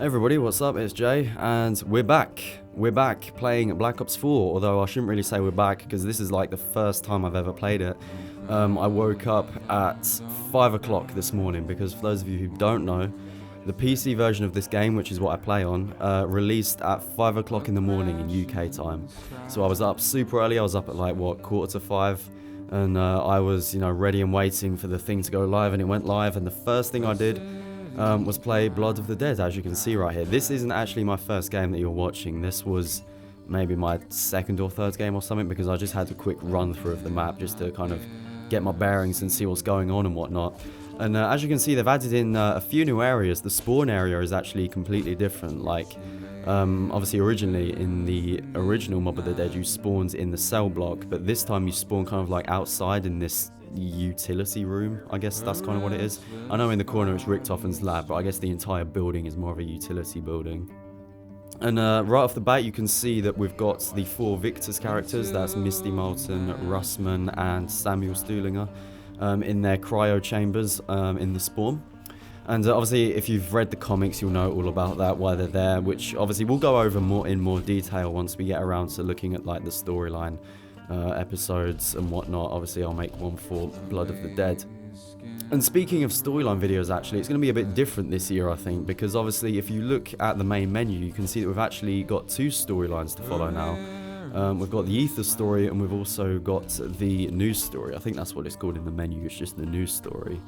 Everybody, what's up? It's Jay, and we're back. We're back playing Black Ops 4, although I shouldn't really say we're back, because this is like the first time I've ever played it. I woke up at 5 o'clock this morning, because for those of you who don't know, the PC version of this game, which is what I play on, released at 5 o'clock in the morning in UK time. So I was up super early. I was up at like, what, 4:45, and I was, ready and waiting for the thing to go live, and it went live, and the first thing I did was play Blood of the Dead, as you can see right here. This isn't actually my first game that you're watching. This was maybe my second or third game or something, because I just had a quick run through of the map just to kind of get my bearings and see what's going on and whatnot. And as you can see, they've added in a few new areas. The spawn area is actually completely different. Like, obviously originally in the original Mob of the Dead you spawned in the cell block, but this time you spawn kind of like outside in this utility room. I guess that's kind of what it is. I know in the corner it's Richthofen's lab, but I guess the entire building is more of a utility building. And right off the bat you can see that we've got the 4 Victors characters. That's Misty Moulton, Russman and Samuel Stuhlinger in their cryo chambers in the spawn. And obviously if you've read the comics you'll know all about that, why they're there, which obviously we'll go over in more detail once we get around to looking at like the storyline episodes and whatnot. Obviously I'll make one for Blood of the Dead. And speaking of storyline videos, actually it's going to be a bit different this year, I think, because obviously if you look at the main menu you can see that we've actually got 2 storylines to follow now. We've got the Ether story and we've also got the news story. I think that's what it's called in the menu, it's just the news story,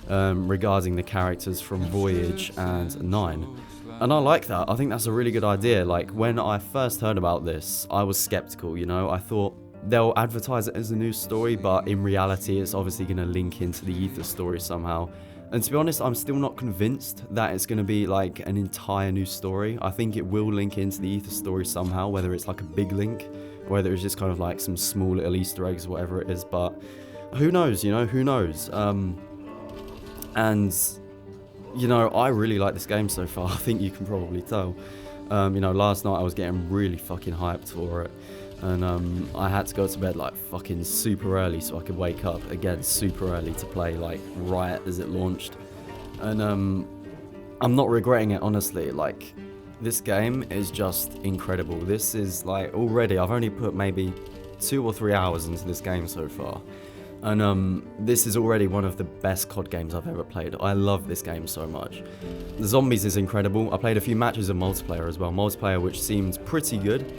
regarding the characters from Voyage and 9. And I like that. I think that's a really good idea. Like, when I first heard about this, I was skeptical, I thought they'll advertise it as a news story, but in reality it's obviously going to link into the Ether story somehow. And to be honest, I'm still not convinced that it's going to be like an entire new story. I think it will link into the Ether story somehow, whether it's like a big link, or whether it's just kind of like some small little Easter eggs, whatever it is. But who knows, who knows? And, I really like this game so far. I think you can probably tell. Last night I was getting really fucking hyped for it. And I had to go to bed like fucking super early so I could wake up again super early to play like right as it launched. And I'm not regretting it, honestly. Like, this game is just incredible. This is like, already I've only put maybe 2 or 3 hours into this game so far. And this is already one of the best COD games I've ever played. I love this game so much. The zombies is incredible. I played a few matches of multiplayer as well. Multiplayer which seemed pretty good.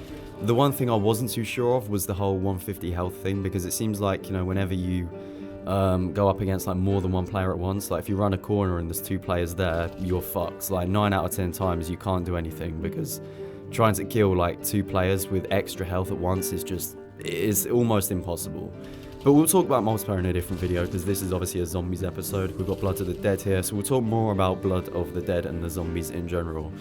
The one thing I wasn't too sure of was the whole 150 health thing, because it seems like, whenever you go up against like more than one player at once, like if you run a corner and there's 2 players there, you're fucked. Like 9 out of 10 times you can't do anything, because trying to kill like 2 players with extra health at once is almost impossible. But we'll talk about multiplayer in a different video, because this is obviously a zombies episode. We've got Blood of the Dead here, so we'll talk more about Blood of the Dead and the zombies in general.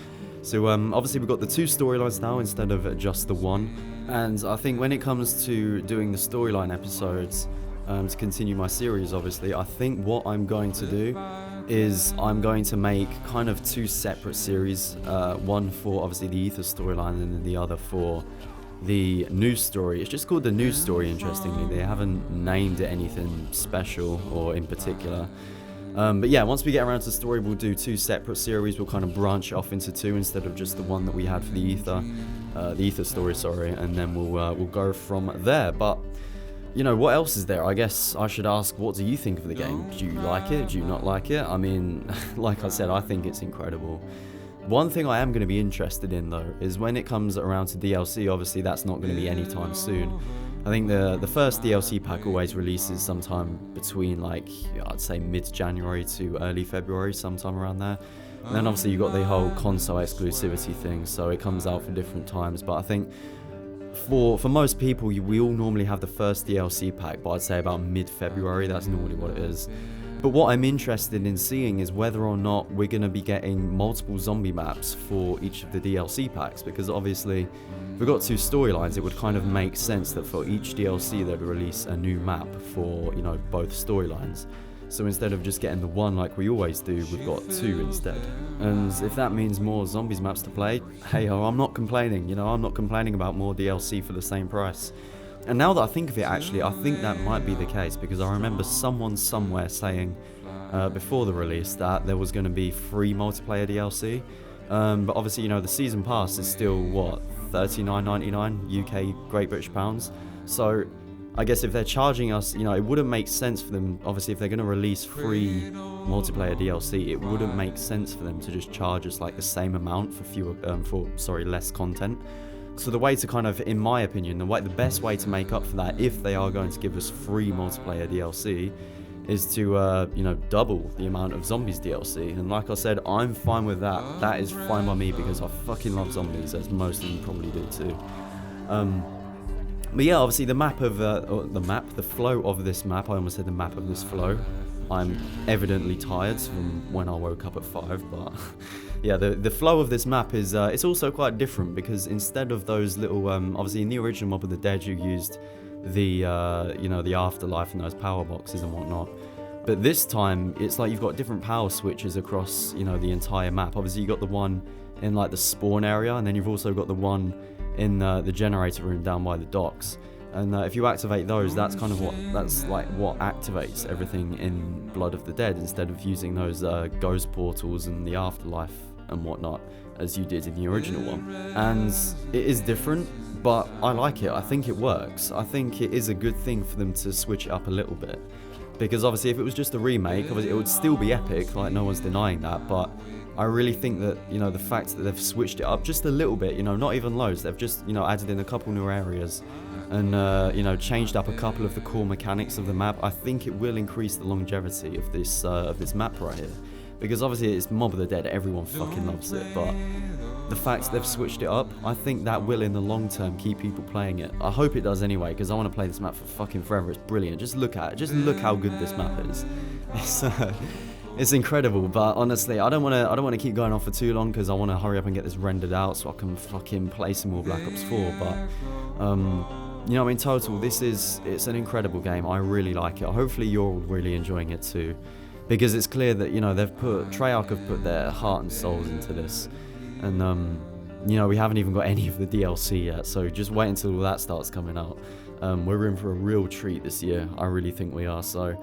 So obviously we've got the 2 storylines now instead of just the 1, and I think when it comes to doing the storyline episodes, to continue my series obviously, I think what I'm going to do is I'm going to make kind of 2 separate series, one for obviously the Ether storyline and then the other for the news story. It's just called the news story, interestingly. They haven't named it anything special or in particular. But yeah, once we get around to the story, we'll do 2 separate series. We'll kind of branch off into 2 instead of just the one that we had for the Ether story, sorry, and then we'll go from there. But what else is there? I guess I should ask, what do you think of the game? Do you like it? Do you not like it? I mean, like I said, I think it's incredible. One thing I am going to be interested in though is when it comes around to DLC. Obviously that's not going to be anytime soon. I think the first DLC pack always releases sometime between like, I'd say mid-January to early February, sometime around there. And then obviously you've got the whole console exclusivity thing, so it comes out for different times. But I think for most people, we all normally have the first DLC pack, but I'd say about mid-February, that's normally what it is. But what I'm interested in seeing is whether or not we're going to be getting multiple zombie maps for each of the DLC packs, because obviously if we've got 2 storylines, it would kind of make sense that for each DLC they'd release a new map for, both storylines. So instead of just getting the 1 like we always do, we've got 2 instead. And if that means more zombies maps to play, hey ho, I'm not complaining, I'm not complaining about more DLC for the same price. And now that I think of it, actually, I think that might be the case, because I remember someone somewhere saying before the release that there was going to be free multiplayer DLC, But obviously, you know, the season pass is still, what, $39.99 UK Great British pounds. So I guess if they're charging us, you know, it wouldn't make sense for them, obviously, if they're going to release free multiplayer DLC, it wouldn't make sense for them to just charge us like the same amount for less content. So the way to kind of, in my opinion, the best way to make up for that, if they are going to give us free multiplayer DLC, is to, you know, double the amount of zombies DLC. And like I said, I'm fine with that. That is fine by me because I fucking love zombies, as most of you probably do too. But yeah, obviously the flow of this map, I almost said the map of this flow. I'm evidently tired from when I woke up at 5, but yeah, the flow of this map is, it's also quite different because instead of those little, obviously in the original Mob of the Dead you used the, you know, the afterlife and those power boxes and whatnot. But this time, it's like you've got different power switches across, you know, the entire map. Obviously, you got the one in like the spawn area, and then you've also got the one in the generator room down by the docks. And if you activate those, that's kind of what activates everything in Blood of the Dead, instead of using those ghost portals and the afterlife and whatnot as you did in the original one. And it is different, but I like it. I think it works. I think it is a good thing for them to switch it up a little bit, because obviously if it was just a remake, obviously it would still be epic, like no one's denying that, but I really think that, you know, the fact that they've switched it up just a little bit, you know, not even loads, they've just, you know, added in a couple new areas and, you know, changed up a couple of the core mechanics of the map, I think it will increase the longevity of this map right here. Because obviously it's Mob of the Dead, everyone fucking loves it, but the fact they've switched it up, I think that will in the long term keep people playing it. I hope it does anyway, because I want to play this map for fucking forever. It's brilliant. Just look at it. Just look how good this map is. It's incredible. But honestly, I don't want to keep going on for too long, because I want to hurry up and get this rendered out so I can fucking play some more Black Ops 4. But you know, in total, it's an incredible game. I really like it. Hopefully, you're really enjoying it too, because it's clear that, you know, Treyarch have put their heart and souls into this. And, you know, we haven't even got any of the DLC yet, so just wait until all that starts coming out. We're in for a real treat this year. I really think we are, so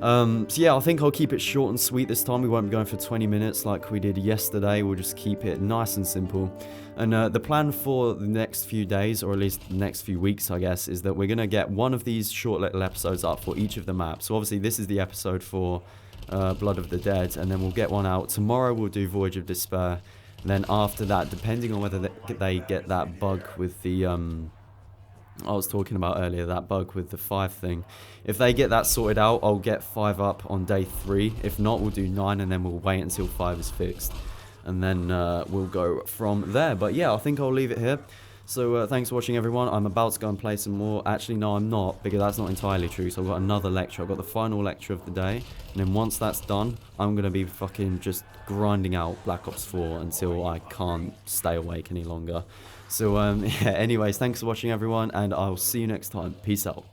yeah, I think I'll keep it short and sweet this time. We won't be going for 20 minutes like we did yesterday. We'll just keep it nice and simple. And the plan for the next few days, or at least the next few weeks, I guess, is that we're going to get one of these short little episodes up for each of the maps. So obviously this is the episode for Blood of the Dead, and then we'll get one out. Tomorrow we'll do Voyage of Despair. And then after that, depending on whether they get that bug with the, I was talking about earlier, that bug with the 5 thing. If they get that sorted out, I'll get 5 up on day 3. If not, we'll do 9, and then we'll wait until 5 is fixed. And then we'll go from there. But yeah, I think I'll leave it here. So thanks for watching, everyone. I'm about to go and play some more. Actually, no, I'm not, because that's not entirely true. So I've got another lecture. I've got the final lecture of the day. And then once that's done, I'm going to be fucking just grinding out Black Ops 4 until I can't stay awake any longer. So, yeah, anyways, thanks for watching, everyone. And I'll see you next time. Peace out.